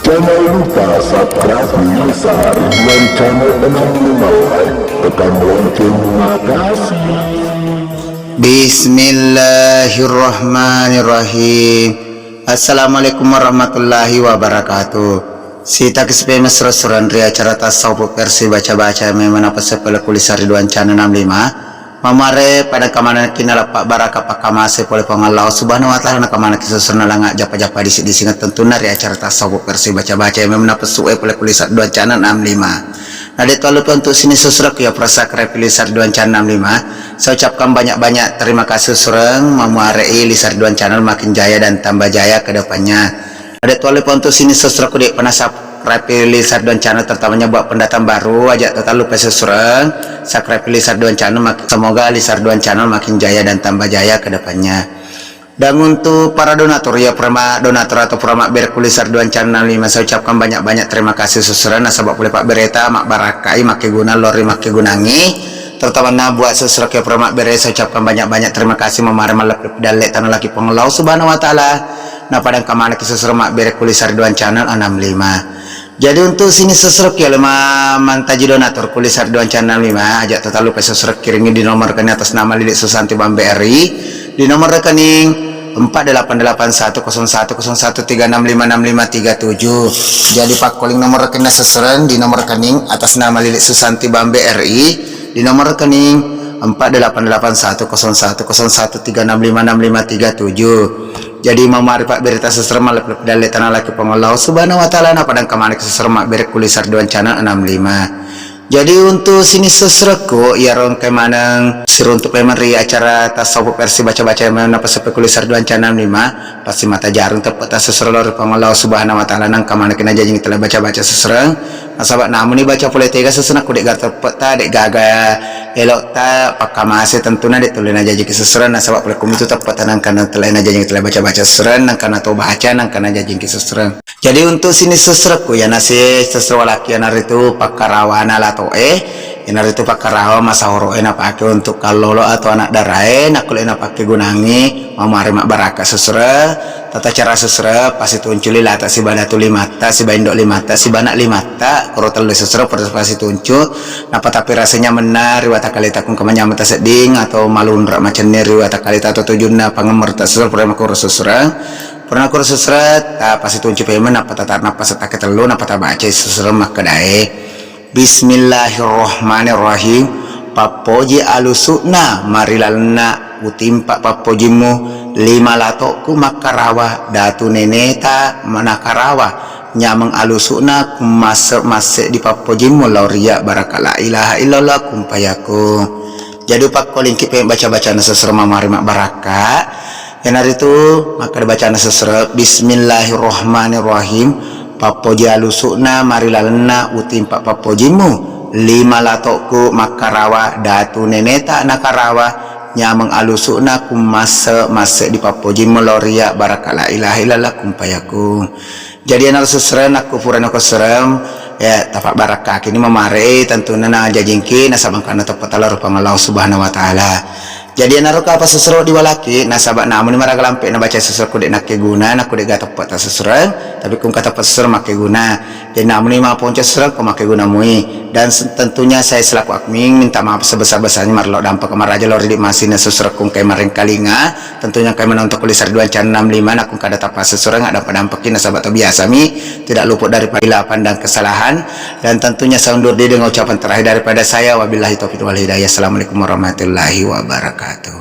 Jangan lupa subscribe Nisa Ridwan Channel 65. Tekan lonceng. Makasih. Bismillahirrahmanirrahim. Assalamualaikum warahmatullahi wabarakatuh. Sita kispe mesra-suran ria acara tasawuf versi baca-baca memang apa sepele kulisar Ridwan Channel 65. Mamare pada kamana kinala pak baraka pak kamase pole pangallahu subhanahu wa ta'ala kamana kisusuna langa japa-japa di singat tentuna ria acara tasawuf versi baca-baca memang apa suwe pole kulisar Ridwan Channel 65. Nah, itu lupa untuk sini susrak ya prasa krepilisar Ridwan Channel 65. Saya ucapkan banyak-banyak terima kasih sureng memuarai Lisar Ridwan Channel makin jaya dan tambah jaya ke depannya. Ada itu lupa untuk sini susrak di penasab krepilisar Ridwan Channel terutamanya buat pendatang baru aja total lupa sureng subscribe Lisar Ridwan Channel semoga Lisar Ridwan Channel makin jaya dan tambah jaya ke depannya. Dan untuk para donatur ya donatur atau permak berkulisar Ridwan Channel 5 saya ucapkan banyak-banyak terima kasih susuran nasabak boleh Pak Bereta mak barakai mak guna lori mak gunangi terutama buat susurak ya permak bere saya ucapkan banyak-banyak terima kasih memare malap dalek tanah laki pengelau subhanahu wa ta'ala nah padang kamana susurak mak berkulisar Ridwan Channel 65. Jadi untuk sini susurak ya lima mantaji donatur kulisar Ridwan Channel 5 ajak total lupa susurak kirimi di nomor rekening atas nama Lilik Susanti Bamberi di nomor rekening 48810101365653 jadi Pak calling nomor rekening seseran di nomor rekening atas nama Lilik Susanti Bambe RI di nomor rekening 48810101365653 jadi memari Pak berita seseran malap dalek tanah laki pengelau subhanahu wa ta'ala na padang kemanik seseran mak berek kulisar Ridwan Channel 65. Jadi untuk sini sesreku ya rong kemanang siru untuk pemeri acara tasawuf versi baca-baca yang mana pasal kulisar Ridwan Channel 5 pasti mata jarang tepat tas seserolor pengelau subhanahu wa ta'ala nang kamana kena janji telah baca-baca seserang sahabat namun ni baca boleh tega sesenak ku dek gar tepat ta dek gaga elok ta pakamase tentunya dek tulina janji seserang sahabat boleh kum itu tepat nang kana telah janji telah baca-baca seserang nang kana to baca nang kana janji seserang. Jadi untuk sini sesreku ya nasi seserang laki hari itu pakarawana lah enar itu pakai rawa masa horo enak pakai untuk kalolo atau anak darai nak kalau enak pakai gunangi mamari mak baraka sesera tata cara sesera pasti tunculi lah tak si badatu limata si baindok limata si banak limata korotel sesera pasti tuncul napa tapi rasanya menar riwata kali takung kemanya mata seding atau malundra macam ni riwata kali atau tujuannya pangemer tak sesera pernah kurus sesera pernah kurus sesera pasti tuncul pemen apa tatar napa setak ketelu napa tak baca sesera mak kedai. Bismillahirrahmanirrahim. Papoji alusukna marilalna utimpa papojimu lima latokku makarawa datu neneta manakarawa nyameng alusukna kumasek di papojimu lauria barakala ilaha illallah kumpayaku. Jadi pak kolingki pengen baca-baca nasasra mamari mak baraka yang hari itu maka dibaca nasasra Bismillahirrahmanirrahim. Papoji alusukna marilalna utimpa papojimu lima latokku makarawa datu neneta nakarawa nyameng alusukna kumase di papojimu loria barakala ilaha illallah kumpayaku. Jadi anak susren aku puran aku serem ya tapak barakah kini memare tentunya na jajingki nasabang kana tepat Allah rupangallahu subhanahu wa ta'ala. Jadi naruka apa seseru diwalaki nasabak namun ni maraga lampe na baca seseru ku dek nak guna nak dek gata tepat seseru tapi kum kata seseru make guna jadi namun ni maupun seseru ku make guna mui dan tentunya saya selaku admin minta maaf sebesar-besarnya marlo dampak kemar aja lori di masina seseru kum kay maring kalinga tentunya kay mana untuk kulisar Ridwan Channel 65 nak kum kada tapa seseru nggak dampak-dampakin nasabak tu biasa mi tidak luput daripada hilapan dan kesalahan dan tentunya saya undur diri dengan ucapan terakhir daripada saya wabillahi taufiq wal hidayah. Assalamualaikum warahmatullahi wabarakatuh.